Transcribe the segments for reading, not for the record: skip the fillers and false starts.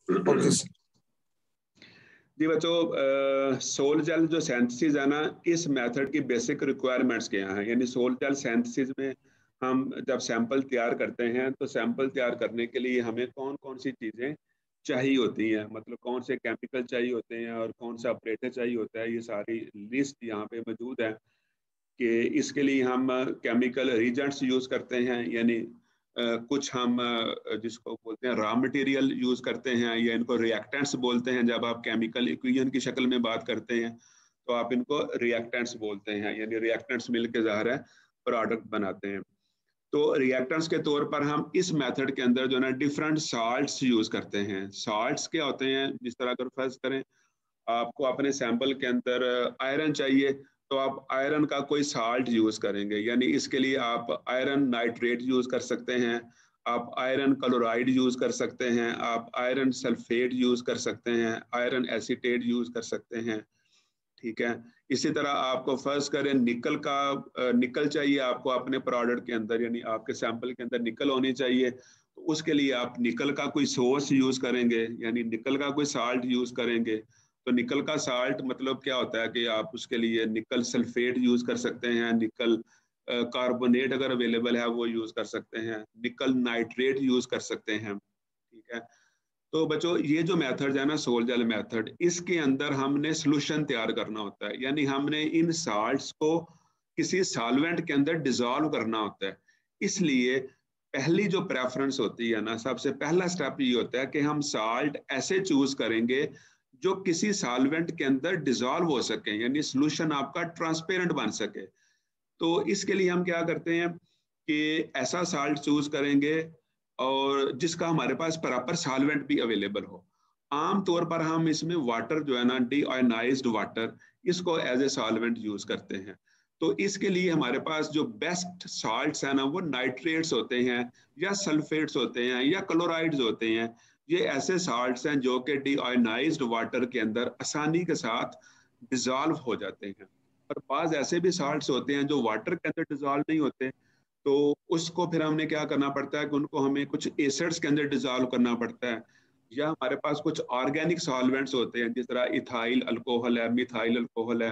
Okay sir. जी बच्चों, sol gel जो synthesis है ना, इस मेथड की बेसिक रिक्वायरमेंट्स क्या हैं? यानी सोल जेल सिंथेसिस में हम जब सैंपल तैयार करते हैं तो सैंपल तैयार करने के लिए हमें कौन कौन सी चीज़ें चाहिए होती हैं, मतलब कौन से केमिकल चाहिए होते हैं और कौन सा ऑपरेटर चाहिए होता है, ये सारी लिस्ट यहाँ पे मौजूद है। कि इसके लिए हम केमिकल रीजेंट्स यूज़ करते हैं, यानी कुछ हम जिसको बोलते हैं रॉ मटेरियल यूज़ करते हैं, या इनको रिएक्टेंट्स बोलते हैं। जब आप केमिकल इक्वेशन की शक्ल में बात करते हैं तो आप इनको रिएक्टेंट्स बोलते हैं, यानी रिएक्टेंट्स मिलकर ज़ाहिर है प्रोडक्ट बनाते हैं। तो रिएक्टेंट्स के तौर पर हम इस मेथड के अंदर जो है ना डिफरेंट साल्ट्स यूज़ करते हैं। साल्ट्स क्या होते हैं? जिस तरह अगर फर्ज करें आपको अपने सैंपल के अंदर आयरन चाहिए तो आप आयरन का कोई साल्ट यूज़ करेंगे, यानी इसके लिए आप आयरन नाइट्रेट यूज़ कर सकते हैं, आप आयरन क्लोराइड यूज़ कर सकते हैं, आप आयरन सल्फेट यूज़ कर सकते हैं, आयरन एसीटेट यूज़ कर सकते हैं। ठीक है। इसी तरह आपको फर्ज करें निकल का निकल चाहिए आपको अपने प्रोडक्ट के अंदर, यानी आपके सैंपल के अंदर निकल होनी चाहिए, तो उसके लिए आप निकल का कोई सोर्स यूज करेंगे, यानी निकल का कोई साल्ट यूज करेंगे। तो निकल का साल्ट मतलब क्या होता है कि आप उसके लिए निकल सल्फेट यूज कर सकते हैं, निकल कार्बोनेट अगर अवेलेबल है वो यूज कर सकते हैं, निकल नाइट्रेट यूज कर सकते हैं। ठीक है। तो बच्चों ये जो मेथड है ना सोल जेल मेथड, इसके अंदर हमने सोल्यूशन तैयार करना होता है, यानी हमने इन साल्ट्स को किसी सॉल्वेंट के अंदर डिसॉल्व करना होता है। इसलिए पहली जो प्रेफरेंस होती है ना, सबसे पहला स्टेप ये होता है कि हम साल्ट ऐसे चूज करेंगे जो किसी सॉल्वेंट के अंदर डिसॉल्व हो सके, यानी सोल्यूशन आपका ट्रांसपेरेंट बन सके। तो इसके लिए हम क्या करते हैं कि ऐसा साल्ट चूज करेंगे और जिसका हमारे पास प्रॉपर सॉल्वेंट भी अवेलेबल हो। आम तौर पर हम इसमें वाटर जो है ना, डीआयोनाइज्ड वाटर, इसको एज ए सॉल्वेंट यूज करते हैं। तो इसके लिए हमारे पास जो बेस्ट साल्ट्स है ना वो नाइट्रेट्स होते हैं, या सल्फेट्स होते हैं, या क्लोराइड्स होते हैं। ये ऐसे साल्ट्स हैं जो कि डीआयोनाइज्ड वाटर के अंदर आसानी के साथ डिजॉल्व हो जाते हैं। और बाज ऐसे भी साल्ट्स होते हैं जो वाटर के अंदर डिजॉल्व नहीं होते, तो उसको फिर हमने क्या करना पड़ता है कि उनको हमें कुछ एसिड्स के अंदर डिजॉल्व करना पड़ता है। या हमारे पास कुछ ऑर्गेनिक सॉल्वेंट्स होते हैं, जिस तरह इथाइल अल्कोहल है, मिथाइल अल्कोहल है,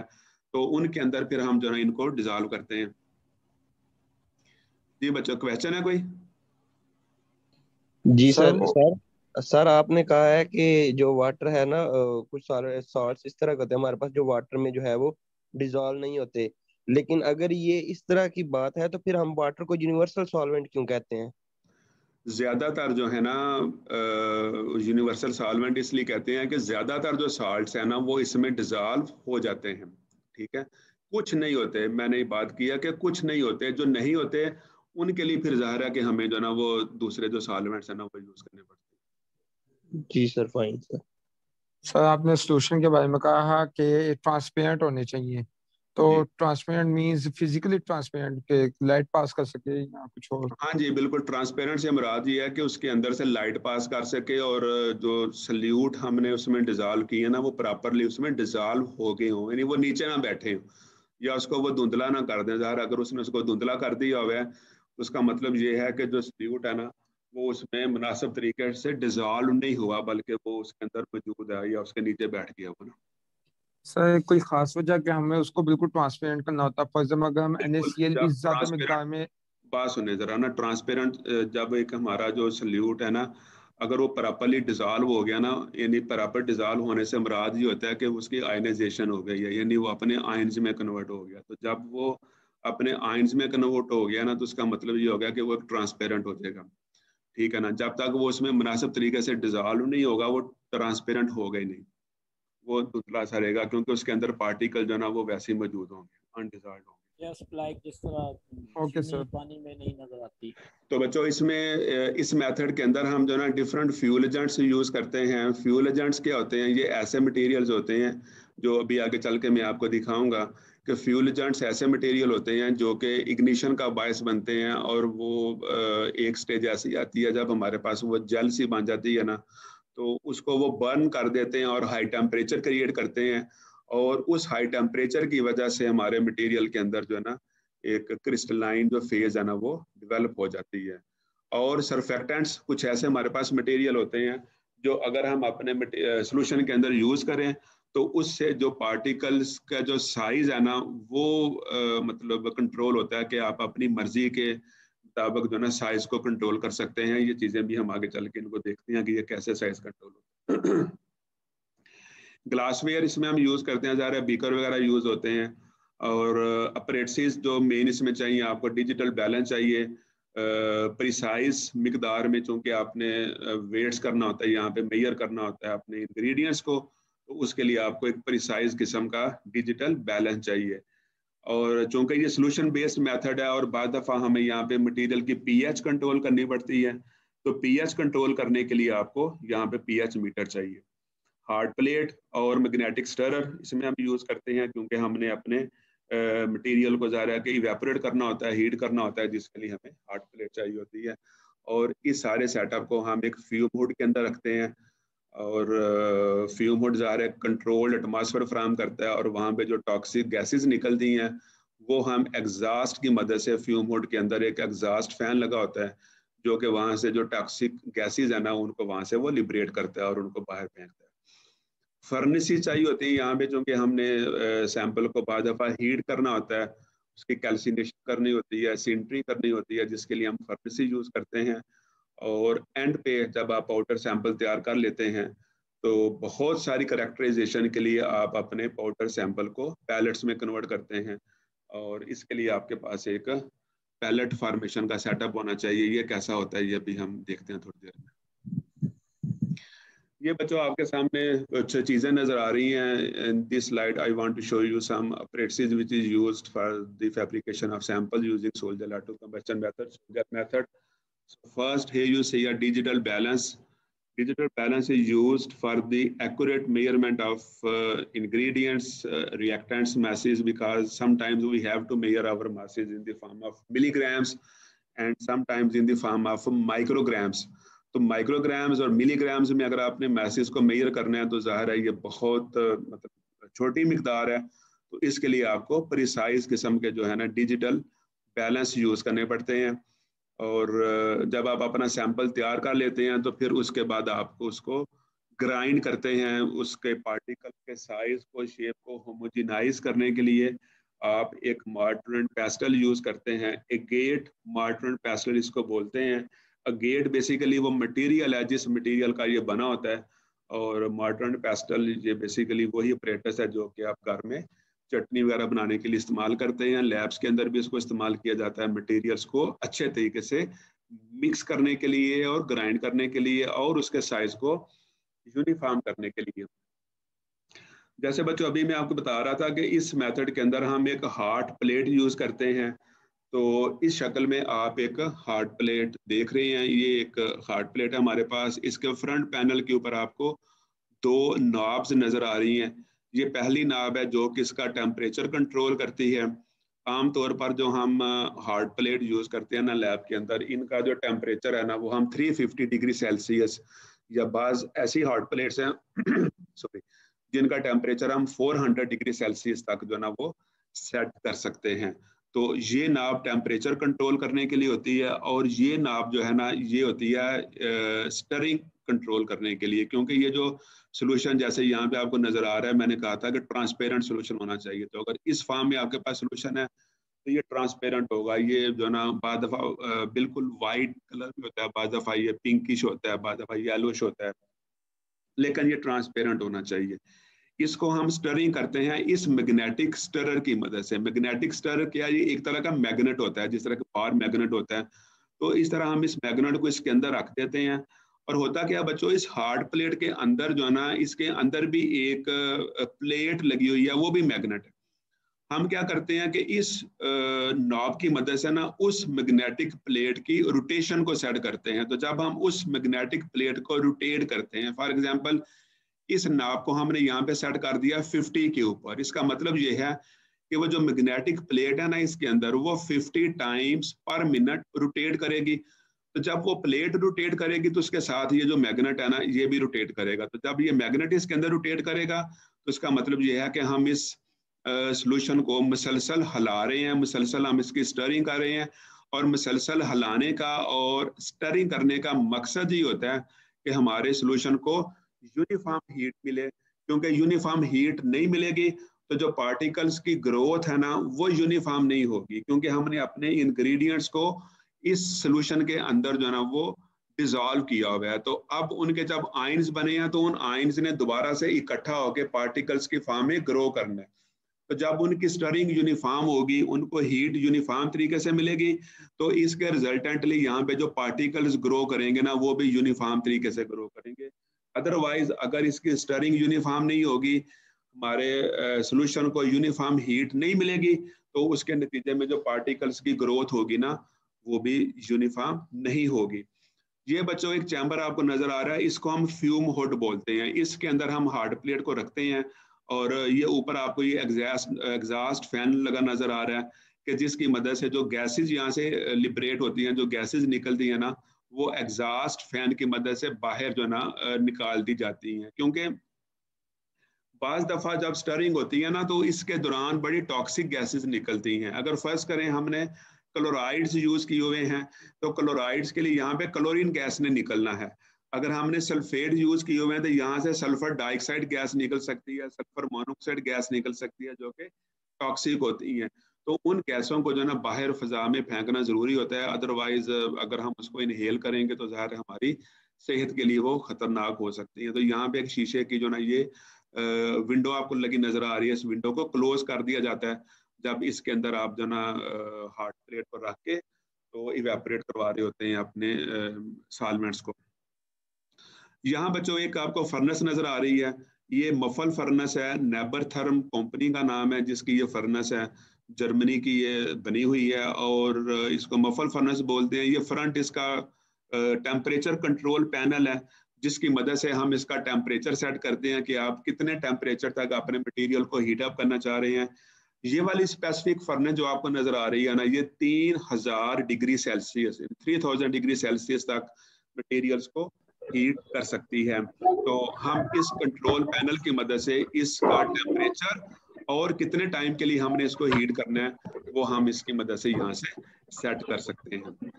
तो उनके अंदर फिर हम जो है इनको डिजॉल्व करते हैं। जी बच्चों, क्वेश्चन है कोई? जी सर सर सर आपने कहा है कि जो वाटर है ना, कुछ सारे सॉल्ट्स इस तरह के होते हैं हमारे पास जो वाटर में जो है वो डिजॉल्व नहीं होते। लेकिन अगर ये इस तरह की बात है तो फिर हम वाटर को यूनिवर्सल सॉल्वेंट क्यों कहते हैं? ज्यादातर जो है ना यूनिवर्सल सॉल्वेंट इसलिए कहते हैं कि ज्यादातर जो साल्ट्स है ना वो इसमें डिजॉल्व हो जाते हैं। ठीक है। कुछ नहीं होते, मैंने बात किया कि कुछ नहीं होते, जो नहीं होते उनके लिए फिर जाहिर है कि हमें जो ना वो दूसरे जो सॉल्वेंट्स है ना वो यूज करने पड़ते हैं। जी सर, फाइन सर। सर आपने सोल्यूशन के बारे में कहा कि ट्रांसपेरेंट होने चाहिए, तो जी ट्रांसपेरेंट मींस फिजिकली ट्रांसपेरेंट के लाइट पास कर सके या कुछ और? हाँ जी बिल्कुल, ट्रांसपेरेंट से मुराद ये है कि उसके अंदर से लाइट पास कर सके, और जो सल्यूट हमने उसमें डिजॉल्व किए ना वो प्रॉपरली उसमें डिजॉल्व हो गए हों, यानी वो नीचे ना बैठे हों, या उसको वो धुंधला ना कर दें। ज़ाहिर अगर उसने उसको धुंधला कर दिया हुआ है उसका मतलब ये है कि जो सल्यूट है ना वो उसमें मुनासिब तरीके से डिजॉल्व नहीं हुआ, बल्कि वो उसके अंदर मौजूद है या उसके नीचे बैठ गया वो ना। सर कोई खास वजह कि हमें उसको बिल्कुल ट्रांसपेरेंट करना होता है? फॉर एग्जाम्पल अगर हम बिल्कुल, NaCl जब इस ज्यादा ट्रांसपेरेंट, मकदार में। बात सुने जरा ना, ट्रांसपेरेंट जब एक हमारा जो सल्यूट है ना अगर वो प्रॉपरली डिजॉल्व हो गया ना, यानी प्रॉपर डिजॉल्व होने से मुराद ये होता है कि उसकी आयनाइजेशन हो गई है, यानी वो अपने आयन्स में कन्वर्ट हो गया। तो जब वो अपने आयन्स में कन्वर्ट हो गया ना तो उसका मतलब ये हो गया कि वो ट्रांसपेरेंट हो जाएगा। ठीक है ना। जब तक वो उसमें मुनासिब तरीके से डिजॉल्व नहीं होगा वो ट्रांसपेरेंट होगा ही नहीं, वो धुंधला सा रहेगा, क्योंकि उसके अंदर पार्टिकल जो ना वो वैसे ही मौजूद होंगे, अनडिजॉल्व होंगे। जस्ट लाइक जिस तरह ओके चीनी सर। पानी में नहीं नजर आती। तो बच्चों इसमें इस मेथड के अंदर हम जो ना डिफरेंट फ्यूल एजेंट्स यूज़ करते हैं। फ्यूल एजेंट्स क्या होते हैं? ये ऐसे मटेरियल्स होते हैं जो अभी आगे चल के मैं आपको दिखाऊंगा कि फ्यूल एजेंट्स ऐसे मटेरियल होते हैं जो कि इग्निशन का बायस बनते हैं, और वो एक स्टेज ऐसी आती है जब हमारे पास वो जेल सी बन जाती है ना, तो उसको वो बर्न कर देते हैं और हाई टेम्परेचर क्रिएट करते हैं, और उस हाई टेम्परेचर की वजह से हमारे मटेरियल के अंदर जो है ना एक क्रिस्टलाइन जो फेज है ना वो डेवलप हो जाती है। और सरफेक्टेंट्स कुछ ऐसे हमारे पास मटेरियल होते हैं जो अगर हम अपने सोल्यूशन के अंदर यूज करें तो उससे जो पार्टिकल्स का जो साइज है ना वो मतलब कंट्रोल होता है कि आप अपनी मर्जी के मुताबिक जो ना साइज को कंट्रोल कर सकते हैं। ये चीजें भी हम आगे चल के इनको देखते हैं कि ये कैसे साइज कंट्रोल होता है। ग्लासवेयर इसमें हम यूज करते हैं, ज़्यादा बीकर वगैरह यूज होते हैं। और अपरेटसिस जो मेन इसमें चाहिए, आपको डिजिटल बैलेंस चाहिए, प्रिसाइज मिकदार में, चूंकि आपने वेट्स करना होता है, यहाँ पे मेजर करना होता है अपने इंग्रेडिएंट्स को, तो उसके लिए आपको एक प्रिसाइज किस्म का डिजिटल बैलेंस चाहिए। और चूंकि ये सोल्यूशन बेस्ड मेथड है और बाद दफ़ा हमें यहाँ पे मटेरियल की पीएच कंट्रोल करनी पड़ती है, तो पीएच कंट्रोल करने के लिए आपको यहाँ पे पीएच मीटर चाहिए। हार्ड प्लेट और मैग्नेटिक स्टरर इसमें हम यूज़ करते हैं, क्योंकि हमने अपने मटेरियल को ज़ाहिर है कि इवेपोरेट करना होता है, हीट करना होता है, जिसके लिए हमें हार्ड प्लेट चाहिए होती है। और इस सारे सेटअप को हम एक फ्यूम हुड के अंदर रखते हैं, और फ्यूम हुड ज़ाहिर है कंट्रोल्ड एटमॉस्फेयर फ्राहम करता है, और वहाँ पे जो टॉक्सिक गैसेस निकलती हैं वो हम एग्जॉस्ट की मदद से, फ्यूम हुड के अंदर एक एग्जॉस्ट फैन लगा होता है जो कि वहाँ से जो टॉक्सिक गैसेस है ना उनको वहाँ से वो लिबरेट करता है और उनको बाहर फेंकता है। फर्नेसी चाहिए होती है यहाँ पे, चूँकि हमने सैंपल को बाद दफ़ा हीट करना होता है, उसकी कैल्सिनेशन करनी होती है, सिंटरिंग करनी होती है, जिसके लिए हम फर्नेसी यूज़ करते हैं। और एंड पे जब आप पाउडर सैंपल तैयार कर लेते हैं तो बहुत सारी करेक्टराइजेशन के लिए आप अपने पाउडर सैंपल को पैलेट्स में कन्वर्ट करते हैं, और इसके लिए आपके पास एक पैलेट फॉर्मेशन का सेटअप होना चाहिए। ये कैसा होता है ये भी हम देखते हैं थोड़ी देर में। ये बच्चों आपके सामने कुछ चीज़ें नज़र आ रही हैं। In this slide I want to show you some apparatus which is used for the fabrication of samples using soil gel combustion method. So first here you see a digital balance. Digital balance is used for the accurate measurement of ingredients, reactants, masses, because sometimes we have to measure our masses in the form of milligrams and sometimes in the form of micrograms. तो micrograms और milligrams में अगर आपने message को major करना है तो जाहिर है ये बहुत मतलब छोटी मिकदार है, तो इसके लिए आपको प्रिसाइज किस्म के जो है ना डिजिटल बैलेंस यूज़ करने पड़ते हैं। और जब आप अपना सैंपल तैयार कर लेते हैं तो फिर उसके बाद आपको उसको ग्राइंड करते हैं, उसके पार्टिकल के साइज को, शेप को होमोजेनाइज करने के लिए आप एक मार्टर एंड पेस्टल यूज़ करते हैं। एगेट मार्टर एंड पेस्टल इसको बोलते हैं। अगेट बेसिकली वो मटेरियल है जिस मटेरियल का ये बना होता है, और मार्टर एंड पेस्टल ये बेसिकली वही अपरेटस है जो कि आप घर में चटनी वगैरह बनाने के लिए इस्तेमाल करते हैं। लैब्स के अंदर भी इसको इस्तेमाल किया जाता है मटेरियल्स को अच्छे तरीके से मिक्स करने के लिए और ग्राइंड करने के लिए और उसके साइज को यूनिफॉर्म करने के लिए। जैसे बच्चों अभी मैं आपको बता रहा था कि इस मेथड के अंदर हम एक हार्ड प्लेट यूज करते हैं। तो इस शक्ल में आप एक हार्ड प्लेट देख रहे हैं, ये एक हार्ड प्लेट है हमारे पास। इसके फ्रंट पैनल के ऊपर आपको दो नॉब्स नजर आ रही हैं। ये पहली नॉब है जो कि इसका टेम्परेचर कंट्रोल करती है। आमतौर पर जो हम हार्ड प्लेट यूज करते हैं ना लैब के अंदर, इनका जो टेम्परेचर है ना वो हम 350 डिग्री सेल्सियस, या बाज ऐसी हार्ड प्लेट्स हैं सॉरी जिनका टेम्परेचर हम 400 डिग्री सेल्सियस तक जो ना वो सेट कर सकते हैं। तो ये नाब टेम्परेचर कंट्रोल करने के लिए होती है, और ये नाब जो है ना ये होती है स्टरिंग कंट्रोल करने के लिए, क्योंकि ये जो सोल्यूशन जैसे यहाँ पे आपको नजर आ रहा है, मैंने कहा था कि ट्रांसपेरेंट सोल्यूशन होना चाहिए। तो अगर इस फॉर्म में आपके पास सोल्यूशन है तो ये ट्रांसपेरेंट होगा। ये जो ना बाद दफा बिल्कुल वाइट कलर में होता है, बाद दफा ये पिंकिश होता है, बाद दफा येलोश होता है, लेकिन ये ट्रांसपेरेंट होना चाहिए। इसको हम स्टरिंग करते हैं इस मैग्नेटिक स्टरर की मदद से। मैग्नेटिक स्टरर क्या, ये एक तरह का मैग्नेट होता है, जिस तरह का बार मैग्नेट होता है। तो इस तरह हम इस मैग्नेट को इसके अंदर रख देते हैं, और होता क्या बच्चों, इस हार्ड प्लेट के अंदर जो है ना इसके अंदर भी एक प्लेट लगी हुई है, वो भी मैग्नेट है। हम क्या करते हैं कि इस नॉब की मदद से ना उस मैग्नेटिक प्लेट की रोटेशन को सेट करते हैं। तो जब हम उस मैग्नेटिक प्लेट को रोटेट करते हैं, फॉर एग्जांपल इस नाब को हमने यहाँ पे सेट कर दिया 50 के ऊपर, इसका मतलब ये है कि वो जो मैग्नेटिक प्लेट है ना इसके अंदर वो 50 टाइम्स पर मिनट रोटेट करेगी। तो जब वो प्लेट रोटेट करेगी तो उसके साथ ये जो मैग्नेट है ना ये भी रोटेट करेगा। तो जब ये मैग्नेट इसके अंदर रोटेट करेगा तो इसका मतलब ये है कि हम इस सोल्यूशन को मुसलसल हिला रहे हैं, मुसलसल हम इसकी स्टरिंग कर रहे हैं। और मुसलसल हिलाने का और स्टरिंग करने का मकसद ही होता है कि हमारे सोल्यूशन को यूनिफॉर्म हीट मिले, क्योंकि यूनिफॉर्म हीट नहीं मिलेगी तो जो पार्टिकल्स की ग्रोथ है ना वो यूनिफॉर्म नहीं होगी, क्योंकि हमने अपने इंग्रेडिएंट्स को इस सोल्यूशन के अंदर जो है ना वो डिजॉल्व किया हुआ है। तो अब उनके जब आयंस बने हैं तो उन आयंस ने दोबारा से इकट्ठा होकर पार्टिकल्स की फॉर्म में ग्रो करना है। तो जब उनकी स्टरिंग यूनिफॉर्म होगी, उनको हीट यूनिफॉर्म तरीके से मिलेगी, तो इसके रिजल्टेंटली यहाँ पे जो पार्टिकल्स ग्रो करेंगे ना वो भी यूनिफॉर्म तरीके से ग्रो करेंगे। अदरवाइज अगर इसकी स्टरिंग यूनिफॉर्म नहीं होगी, हमारे सोल्यूशन को यूनिफॉर्म हीट नहीं मिलेगी, तो उसके नतीजे में जो पार्टिकल्स की ग्रोथ होगी ना वो भी यूनिफॉर्म नहीं होगी। ये बच्चों एक चैम्बर आपको नजर आ रहा है, इसको हम फ्यूम हुड बोलते हैं। इसके अंदर हम हार्ड प्लेट को रखते हैं और ये ऊपर आपको ये एग्जॉस्ट फैन लगा नजर आ रहा है कि जिसकी मदद से जो गैसेज यहाँ से लिबरेट होती हैं, जो गैसेज निकलती हैं ना वो एग्जॉस्ट फैन की मदद से बाहर जो ना निकाल दी जाती हैं। क्योंकि बाज दफा जब स्टरिंग होती है ना तो इसके दौरान बड़ी टॉक्सिक गैसेस निकलती हैं। अगर फर्ज करें हमने क्लोराइड्स यूज किए हुए हैं तो क्लोराइड्स के लिए यहाँ पे क्लोरीन गैस ने निकलना है। अगर हमने सल्फेट यूज किए हुए हैं तो यहाँ से सल्फर डाइऑक्साइड गैस निकल सकती है, सल्फर मोनोऑक्साइड गैस निकल सकती है जो कि टॉक्सिक होती हैं। तो उन गैसों को जो ना बाहर फिजा में फेंकना जरूरी होता है, अदरवाइज अगर हम उसको इनहेल करेंगे तो ज़ाहिर हमारी सेहत के लिए वो खतरनाक हो सकती है। तो यहाँ पे एक शीशे की जो ना ये विंडो आपको लगी नजर आ रही है, इस विंडो को क्लोज कर दिया जाता है जब इसके अंदर आप जो ना हार्ड प्लेट पर रख के तो इवेपोरेट करवा रहे होते हैं अपने सॉल्वेंट्स को। यहाँ बच्चों एक आपको फर्नेस नजर आ रही है, ये मफल फर्नेस है, नेबरथर्म कंपनी का नाम है जिसकी ये फर्नेस है, जर्मनी की ये बनी हुई है और इसको मफल फर्नेस बोलते हैं। ये फ्रंट इसका टेम्परेचर कंट्रोल पैनल है जिसकी मदद से हम इसका टेम्परेचर सेट करते हैं कि आप कितने टेम्परेचर तक अपने मटेरियल को हीट अप करना चाह रहे हैं। ये वाली स्पेसिफिक फर्नेस जो आपको नजर आ रही है ना ये 3000 डिग्री सेल्सियस 3000 डिग्री सेल्सियस तक मटेरियल्स को हीट कर सकती है। तो हम इस कंट्रोल पैनल की मदद से इसका टेम्परेचर और कितने टाइम के लिए हमने इसको हीट करना है वो हम इसकी मदद से यहाँ से सेट कर सकते हैं।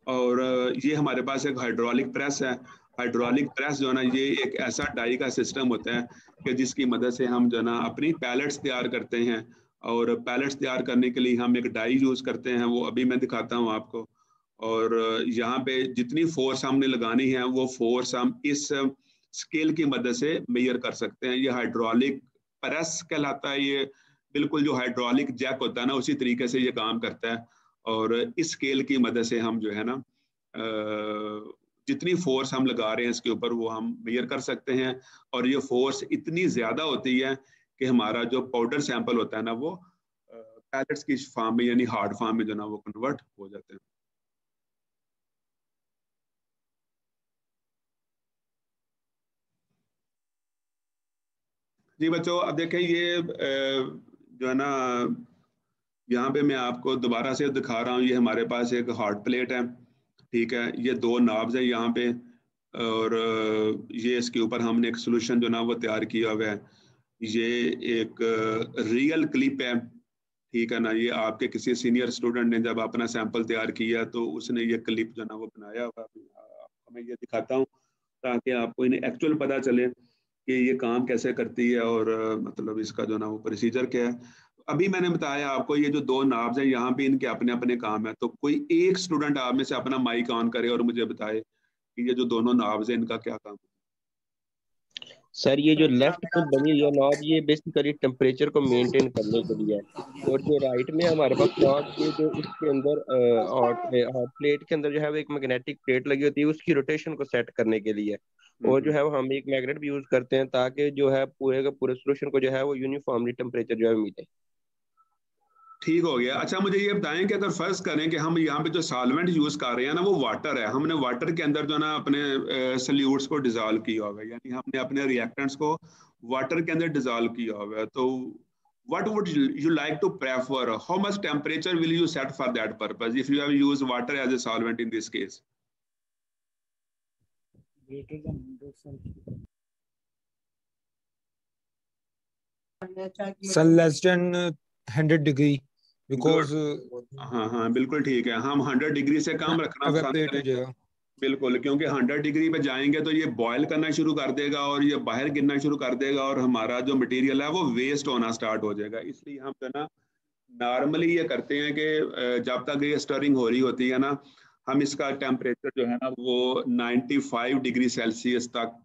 और ये हमारे पास एक हाइड्रोलिक प्रेस है। हाइड्रोलिक प्रेस जो है ना ये एक ऐसा डाई का सिस्टम होता है कि जिसकी मदद से हम जो है ना अपनी पैलेट्स तैयार करते हैं और पैलेट्स तैयार करने के लिए हम एक डाई यूज करते हैं, वो अभी मैं दिखाता हूँ आपको। और यहाँ पे जितनी फोर्स हमने लगानी है वो फोर्स हम इस स्केल की मदद से मेजर कर सकते हैं। ये हाइड्रोलिक प्रेस कहलाता है। ये बिल्कुल जो हाइड्रोलिक जैक होता है ना उसी तरीके से ये काम करता है और इस स्केल की मदद से हम जो है ना जितनी फोर्स हम लगा रहे हैं इसके ऊपर वो हम मेजर कर सकते हैं। और ये फोर्स इतनी ज्यादा होती है कि हमारा जो पाउडर सैंपल होता है ना वो पैलेट्स की फॉर्म में यानी हार्ड फॉर्म में जो ना वो कन्वर्ट हो जाते हैं। जी बच्चों अब देखें ये जो है ना यहाँ पे मैं आपको दोबारा से दिखा रहा हूँ, ये हमारे पास एक हार्ड प्लेट है, ठीक है। ये दो नाब्स है यहाँ पे और ये इसके ऊपर हमने एक सोल्यूशन जो ना वो तैयार किया हुआ है। ये एक रियल क्लिप है, ठीक है ना। ये आपके किसी सीनियर स्टूडेंट ने जब अपना सैंपल तैयार किया तो उसने ये क्लिप जो ना वो बनाया हुआ। आपको मैं ये दिखाता हूँ ताकि आपको इन्हें एक्चुअल पता चले कि ये काम कैसे करती है और मतलब इसका जो ना वो प्रोसीजर क्या है। अभी मैंने बताया आपको ये जो दो नाब्स हैं यहाँ पे इनके अपने अपने काम है। तो कोई एक स्टूडेंट आप में से अपना माइक ऑन करे और मुझे बताए कि ये जो दोनों नाब्स हैं इनका क्या काम है। सर ये जो लेफ्ट में बनी हुई है नॉब ये बेसिकली टेम्परेचर को मेंटेन करने के लिए है और जो राइट में हमारे पास नॉब ये जो इसके अंदर हॉट प्लेट के अंदर जो है वो एक मैग्नेटिक प्लेट लगी होती है उसकी रोटेशन को सेट करने के लिए। और जो है वो हम एक मैग्नेट भी यूज करते हैं ताकि जो है पूरे का पूरे सोल्यूशन को जो है वो यूनिफॉर्मली टेम्परेचर जो है मिले। ठीक हो गया। अच्छा मुझे ये बताएं कि अगर फर्ज करें कि हम यहाँ पे जो सॉल्वेंट यूज कर रहे हैं ना वो वाटर है, हमने वाटर के अंदर जो ना अपने सल्यूट्स को डिजॉल्व किया हुआ है, यानी हमने अपने रिएक्टेंट्स को वाटर के अंदर डिजॉल्व किया हुआ है। तो what would you like to prefer? How much temperature will you set for that purpose if you have used water as a solvent in this case? Greater than 100 Celsius. Sir, less than 100 degree because हाँ हाँ बिल्कुल ठीक है, हम 100 degree से कम रखना पसंद evaporate हो करें। जाएगा। बिल्कुल, क्योंकि 100 डिग्री पे जाएंगे तो ये बॉयल करना शुरू कर देगा और ये बाहर गिरना शुरू कर देगा और हमारा जो मटेरियल है वो वेस्ट होना स्टार्ट हो जाएगा। इसलिए हम जो ना नॉर्मली ये करते हैं कि जब तक ये स्टरिंग हो रही होती है ना, हम इसका टेम्परेचर जो है ना वो 95 डिग्री सेल्सियस तक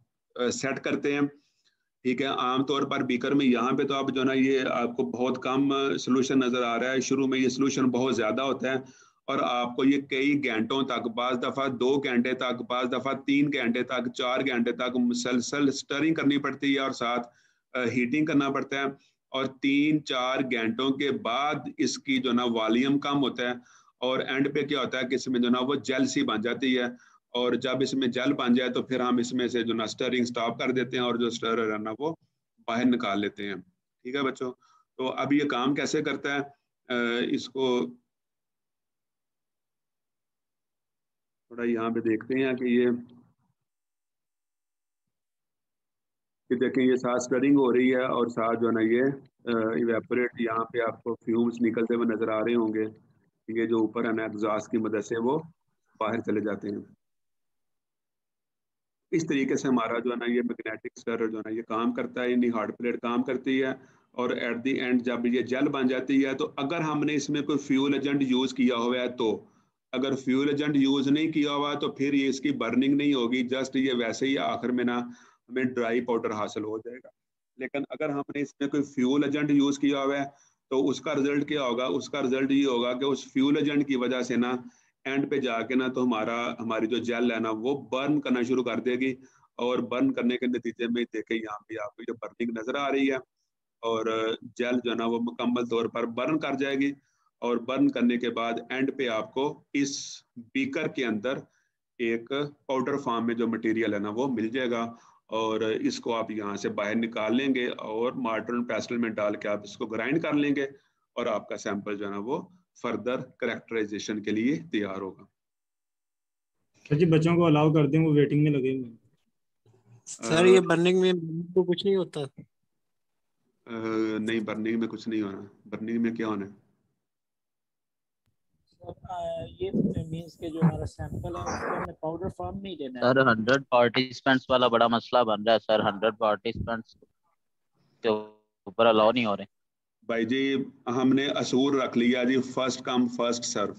सेट करते हैं। ठीक है, आमतौर पर बीकर में यहाँ पे तो आप जो ना ये आपको बहुत कम सोल्यूशन नज़र आ रहा है। शुरू में ये सोल्यूशन बहुत ज़्यादा होता है और आपको ये कई घंटों तक, बाज़ दफ़ा 2 घंटे तक, बाज़ दफ़ा 3 घंटे तक, 4 घंटे तक मुसलसल स्टरिंग करनी पड़ती है और साथ हीटिंग करना पड़ता है। और 3-4 घंटों के बाद इसकी जो ना वॉल्यूम कम होता है और एंड पे क्या होता है कि इसमें जो ना वो जेल सी बन जाती है और जब इसमें जेल बन जाए तो फिर हम इसमें से जो ना स्टरिंग स्टॉप कर देते हैं और जो स्टरर है ना वो बाहर निकाल लेते हैं। ठीक है बच्चों, तो अब ये काम कैसे करता है इसको थोड़ा यहाँ पे देखते हैं कि ये देखें, ये साथ स्टरिंग हो रही है और साथ जो है ना ये इवेपोरेट, यहाँ पे आपको फ्यूम्स निकलते हुए नजर आ रहे होंगे। ये जो ऊपर है ना एग्जॉस्ट की मदद से वो बाहर चले जाते हैं। इस तरीके से हमारा जो है ना ये मैग्नेटिक स्टरर जो है ना ये काम करता है, यानी हार्ड प्लेट काम करती है। और एट द एंड जब ये जेल बन जाती है तो अगर हमने इसमें कोई फ्यूल एजेंट यूज किया हुआ है तो, अगर फ्यूल एजेंट यूज नहीं किया हुआ तो फिर ये इसकी बर्निंग नहीं होगी, जस्ट ये वैसे ही आखिर में ना हमें ड्राई पाउडर हासिल हो जाएगा। लेकिन अगर हमने इसमें कोई फ्यूल एजेंट यूज किया हुआ है तो उसका रिजल्ट क्या होगा? उसका रिजल्ट ये होगा कि उस फ्यूल एजेंट की वजह से ना एंड पे जाके ना तो हमारी जो जेल है ना वो बर्न करना शुरू कर देगी और बर्न करने के नतीजे में देखें यहाँ पे आपको ये बर्निंग नजर आ रही है और जेल जो है ना वो मुकम्मल तौर पर बर्न कर जाएगी। और बर्न करने के बाद एंड पे आपको इस बीकर के अंदर एक पाउडर फॉर्म में जो मटेरियल है ना वो मिल जाएगा और इसको आप यहाँ से बाहर निकाल लेंगे और मार्टर एंड पेस्टल में डाल के आप इसको ग्राइंड कर लेंगे और आपका सैंपल जो है ना वो फर्दर करेक्टराइजेशन के लिए तैयार होगा। सर जी बच्चों को अलाउ कर दें, वो वेटिंग में लगे हुए हैं। सर ये बर्निंग में तो कुछ नहीं होता? नहीं, बर्निंग में कुछ नहीं होना। बर्निंग में क्या होना है? ये मींस के जो हमारा सैंपल है उसको हमने पाउडर फॉर्म नहीं लेना है। सर 100 पार्टिसिपेंट्स वाला बड़ा मसला बन रहा है सर। 100 पार्टिसिपेंट्स के ऊपर अलाउ नहीं हो रहे। भाई जी हमने असूल रख लिया जी, फर्स्ट कम फर्स्ट सर्व।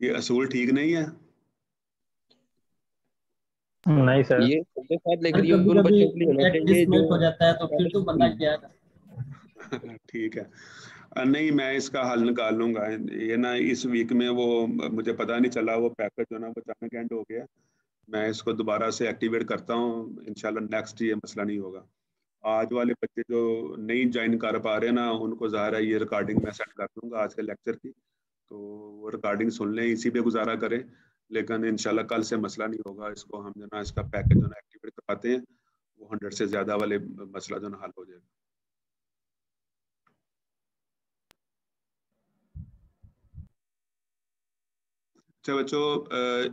ये असूल ठीक नहीं है। नहीं सर, ये सबके साथ, लेकिन ये कभी उन कभी बच्चों के लिए होना चाहिए मिस जो हो जाता है तो फिर तो बंदा क्या करे। ठीक है, नहीं मैं इसका हल निकाल लूंगा। ये ना इस वीक में वो मुझे पता नहीं चला, वो पैकेज जो ना वो अचानक एंड हो गया। मैं इसको दोबारा से एक्टिवेट करता हूँ, इंशाल्लाह नेक्स्ट ये मसला नहीं होगा। आज वाले बच्चे जो नहीं ज्वाइन कर पा रहे ना उनको ज़ाहिर है ये रिकॉर्डिंग मैं सेंड कर दूंगा आज के लेक्चर की, तो वो रिकॉर्डिंग सुन लें, इसी पे गुजारा करें। लेकिन इंशाल्लाह कल से मसला नहीं होगा। इसको हम जो ना इसका पैकेज जो ना एक्टिवेट करवाते हैं, वो 100 से ज़्यादा वाले मसला जो ना हल हो जाएगा। अच्छा बच्चों,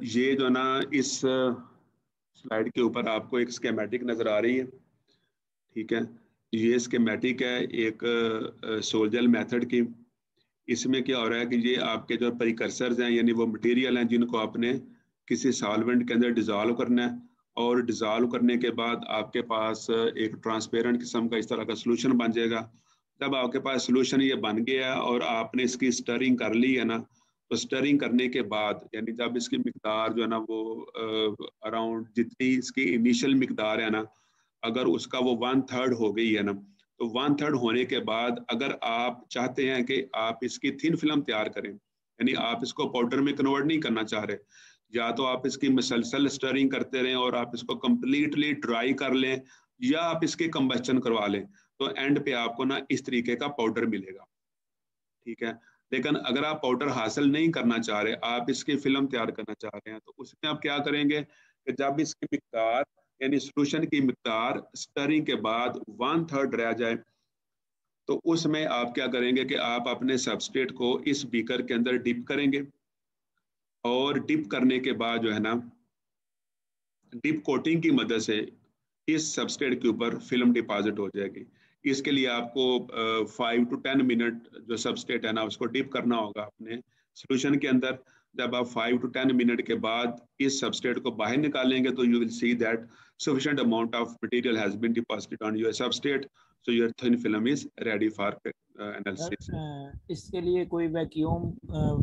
ये जो ना इस स्लाइड के ऊपर आपको एक स्केमेटिक नज़र आ रही है। ठीक है, ये स्कीमेटिक है एक सोल्जल मेथड की। इसमें क्या हो रहा है कि ये आपके जो प्रिकर्सर्स हैं यानी वो मटेरियल हैं जिनको आपने किसी सॉल्वेंट के अंदर डिज़ोल्व करना है और डिज़ोल्व करने के बाद आपके पास एक ट्रांसपेरेंट किस्म का इस तरह का सोल्यूशन बन जाएगा। जब आपके पास सोल्यूशन ये बन गया और आपने इसकी स्टरिंग कर ली है ना, तो स्टरिंग करने के बाद यानी जब इसकी मिकदार जो है ना वो अराउंड जितनी इसकी इनिशियल मिकदार है ना, अगर उसका वो 1/3 हो गई है ना, तो 1/3 होने के बाद अगर आप चाहते हैं कि आप इसकी थिन फिल्म तैयार करें, यानी आप इसको पाउडर में कन्वर्ट नहीं करना चाह रहे, या तो आप इसकी मसलसल स्टरिंग करते रहें और आप इसको कंप्लीटली ड्राई कर लें या आप इसके कंबस्चन करवा लें, तो एंड पे आपको ना इस तरीके का पाउडर मिलेगा। ठीक है, लेकिन अगर आप पाउडर हासिल नहीं करना चाह रहे, आप इसकी फिल्म तैयार करना चाह रहे हैं, तो उसमें आप क्या करेंगे कि जब इसकी मिकदार यानी सोल्यूशन की मिकदार स्टरिंग के बाद 1/3 रह जाए, तो उसमें आप क्या करेंगे कि आप अपने सबस्ट्रेट को इस बीकर के अंदर डिप करेंगे और डिप करने के बाद जो है ना डिप कोटिंग की मदद से इस सबस्ट्रेट के ऊपर फिल्म डिपॉजिट हो जाएगी। इसके लिए आपको 5 to 10 मिनट जो सबस्ट्रेट है ना उसको डिप करना होगा अपने सोल्यूशन के अंदर। जब आप 5 to 10 मिनट के बाद इस सबस्ट्रेट को बाहर निकालेंगे तो you will see that sufficient amount of material has been deposited on your substrate, so your thin film is ready for analysis. इसके लिए कोई वैक्यूम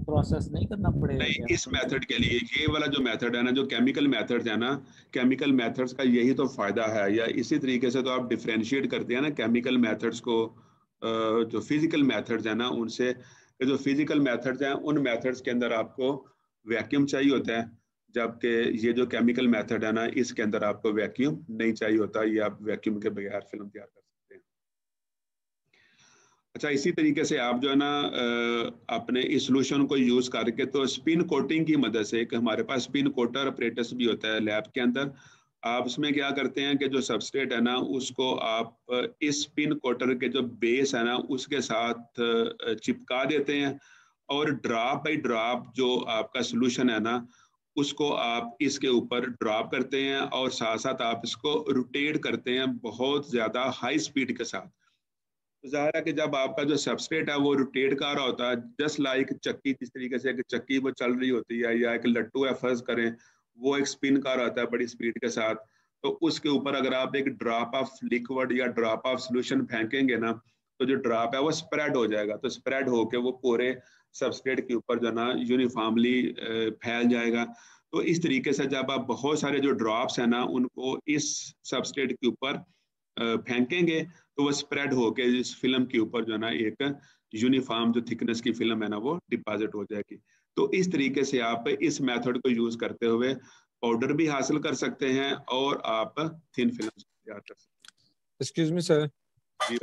प्रोसेस नहीं करना पड़ेगा नहीं, क्या? इस मेथड के लिए ये वाला जो मेथड है ना, जो केमिकल मेथड्स है ना, केमिकल मेथड्स का यही तो फायदा है। या इसी तरीके से तो आप डिफरेंशिएट करते हैं ना केमिकल मेथड्स को जो फिजिकल मेथड्स है ना उनसे। जो फिजिकल मेथड्स हैं उन मेथड्स के अंदर आपको वैक्यूम चाहिए होता है, जबकि ये जो केमिकल मेथड है ना इसके अंदर आपको वैक्यूम नहीं चाहिए होता। ये आप वैक्यूम के बगैर फिल्म तैयार कर सकते हैं। अच्छा, इसी तरीके से आप जो है ना अपने इस सोल्यूशन को यूज करके तो स्पिन कोटिंग की मदद से, एक हमारे पास स्पिन कोटर अपरेटस भी होता है लैब के अंदर। आप उसमें क्या करते हैं कि जो सबस्ट्रेट है ना उसको आप इस स्पिन कोटर के जो बेस है ना उसके साथ चिपका देते हैं, और ड्रॉप बाई ड्रॉप जो आपका सोल्यूशन है ना उसको आप इसके ऊपर ड्रॉप करते हैं, और साथ साथ आप इसको रोटेट करते हैं बहुत ज़्यादा हाई स्पीड के साथ। तो ज़ाहिर है कि जब आपका जो सबस्ट्रेट है वो रोटेट कर रहा होता है, जस्ट लाइक चक्की, जिस तरीके से एक चक्की वो चल रही होती है, या एक लट्टू है फर्ज करें, वो एक स्पिन कर रहा होता है बड़ी स्पीड के साथ, तो उसके ऊपर अगर आप एक ड्रॉप ऑफ लिक्विड या ड्रॉप ऑफ सोल्यूशन फेंकेंगे ना तो जो ड्रॉप है वो स्प्रेड हो जाएगा। तो स्प्रेड होके वो पूरे सबस्ट्रेट के ऊपर जो ना यूनिफॉर्मली फैल जाएगा। तो इस तरीके से जब आप बहुत सारे जो ड्रॉप्स हैं ना उनको इस सबस्ट्रेट के ऊपर फेंकेंगे तो वो स्प्रेड होके इस फिल्म के ऊपर जो है ना एक यूनिफॉर्म जो थिकनेस की फिल्म है ना वो डिपॉजिट हो जाएगी। तो इस तरीके से आप इस मेथड को यूज करते हुए पाउडर भी हासिल कर सकते हैं और आप थिन फिल्म तैयार कर सकते हैं। Excuse me sir. जी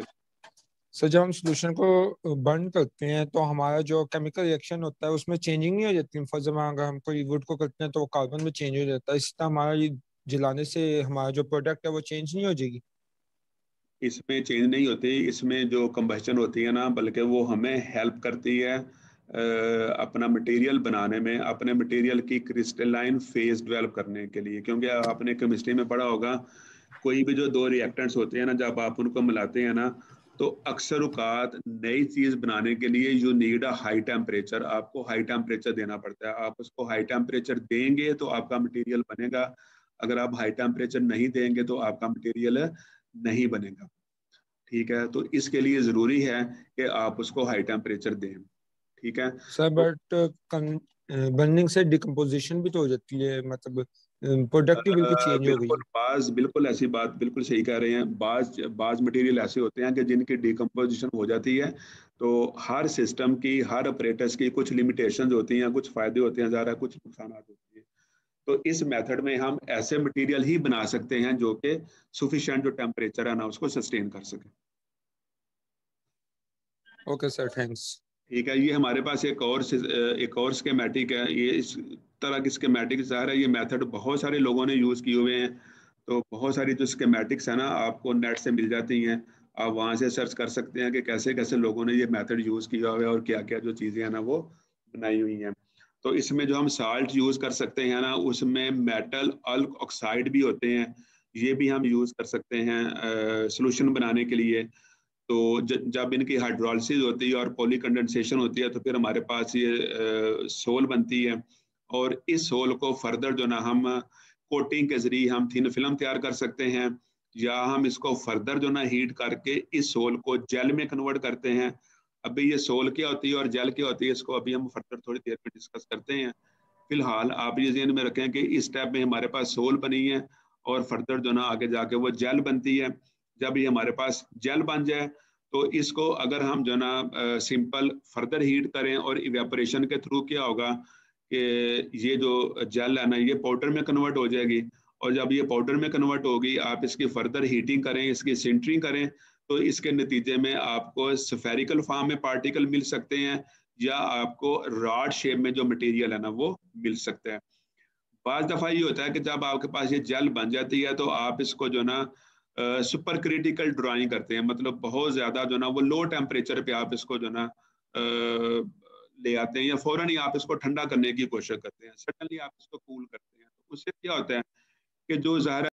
सर, जब हम सोल्यूशन को बर्न करते हैं तो हमारा जो केमिकल रिएक्शन होता है उसमें चेंजिंग नहीं हो जाती? फॉर एग्जाम्पल अगर हम कोई वुड को करते हैं तो वो कार्बन में चेंज हो जाता है, इस तरह हमारा ये जलाने से हमारा जो प्रोडक्ट है वो चेंज नहीं हो जाएगी? इसमें चेंज नहीं होती, इसमें जो कंबस्शन होती है ना बल्कि वो हमें हेल्प करती है अपना मटेरियल बनाने में, अपने मटेरियल की क्रिस्टलाइन फेज डेवलप करने के लिए। क्योंकि आपने केमिस्ट्री में पढ़ा होगा कोई भी जो दो रिएक्टेंट्स होते हैं ना जब आप उनको मिलाते हैं ना तो अक्सर औकात नई चीज बनाने के लिए you need a high temperature, आपको हाई टेम्परेचर देना पड़ता है। आप उसको हाई टेम्परेचर देंगे तो आपका मटेरियल बनेगा, अगर आप हाई टेम्परेचर नहीं देंगे तो आपका मटेरियल नहीं बनेगा। ठीक है, तो इसके लिए जरूरी है कि आप उसको हाई टेम्परेचर दें। ठीक है सर, बट बर्निंग से डिकम्पोजिशन भी तो हो जाती है, मतलब प्रोडक्ट ही बिल्कुल चेंज हो गई। बिल्कुल ऐसी बात बिल्कुल सही कह रहे हैं। बाज मटेरियल ऐसे होते हैं कि जिनकी डिकम्पोजिशन हो जाती है। तो हर सिस्टम की, हर ऑपरेटर्स की कुछ लिमिटेशंस होती हैं, कुछ फायदे होते हैं, ज़्यादा कुछ नुकसान होते हैं। तो इस मेथड में हम ऐसे मटेरियल ही बना सकते हैं जो कि सफिशिएंट जो टेम्परेचर है ना उसको सस्टेन कर सके। Okay sir, thanks. ठीक है, ये हमारे पास एक और स्कीमेटिक है। ये इस तरह की स्कीमेटिक ज़ाहिर है ये मेथड बहुत सारे लोगों ने यूज़ किए हुए हैं। तो बहुत सारी जो स्कीमेटिक्स है ना आपको नेट से मिल जाती हैं, आप वहाँ से सर्च कर सकते हैं कि कैसे कैसे लोगों ने ये मेथड यूज़ किया हुआ है और क्या क्या जो चीज़ें हैं ना वो बनाई हुई हैं। तो इसमें जो हम साल्ट यूज़ कर सकते हैं ना उसमें मेटल अल्क ऑक्साइड भी होते हैं, ये भी हम यूज़ कर सकते हैं सोल्यूशन बनाने के लिए। तो जब इनकी हाइड्रोलिसिस होती है और पॉली कंडेंसेशन होती है तो फिर हमारे पास ये सोल बनती है, और इस सोल को फर्दर जो ना हम कोटिंग के जरिए हम थिन फिल्म तैयार कर सकते हैं, या हम इसको फर्दर जो ना हीट करके इस सोल को जेल में कन्वर्ट करते हैं। अभी ये सोल क्या होती है और जेल क्या होती है इसको अभी हम फर्दर थोड़ी देर में डिस्कस करते हैं। फिलहाल आप ये ध्यान में रखें कि इस स्टेप में हमारे पास सोल बनी है और फर्दर जो ना आगे जाके वो जेल बनती है। जब ये हमारे पास जेल बन जाए तो इसको अगर हम जो ना सिंपल फर्दर हीट करें और इवेपोरेशन के थ्रू क्या होगा कि ये जो जेल है ना ये पाउडर में कन्वर्ट हो जाएगी, और जब ये पाउडर में कन्वर्ट होगी आप इसकी फर्दर हीटिंग करें, इसकी सिंटरिंग करें, तो इसके नतीजे में आपको स्फेरिकल फॉर्म में पार्टिकल मिल सकते हैं, या आपको रॉड शेप में जो मटेरियल है ना वो मिल सकता है। बाज़ दफ़ा ये होता है कि जब आपके पास ये जेल बन जाती है तो आप इसको जो ना सुपर क्रिटिकल ड्राइंग करते हैं, मतलब बहुत ज़्यादा जो ना वो लो टेम्परेचर पे आप इसको जो ना ले आते हैं, या फ़ौरन ही आप इसको ठंडा करने की कोशिश करते हैं, सडनली आप इसको कूल करते हैं। तो उससे क्या होता है कि जो ज़ाहिर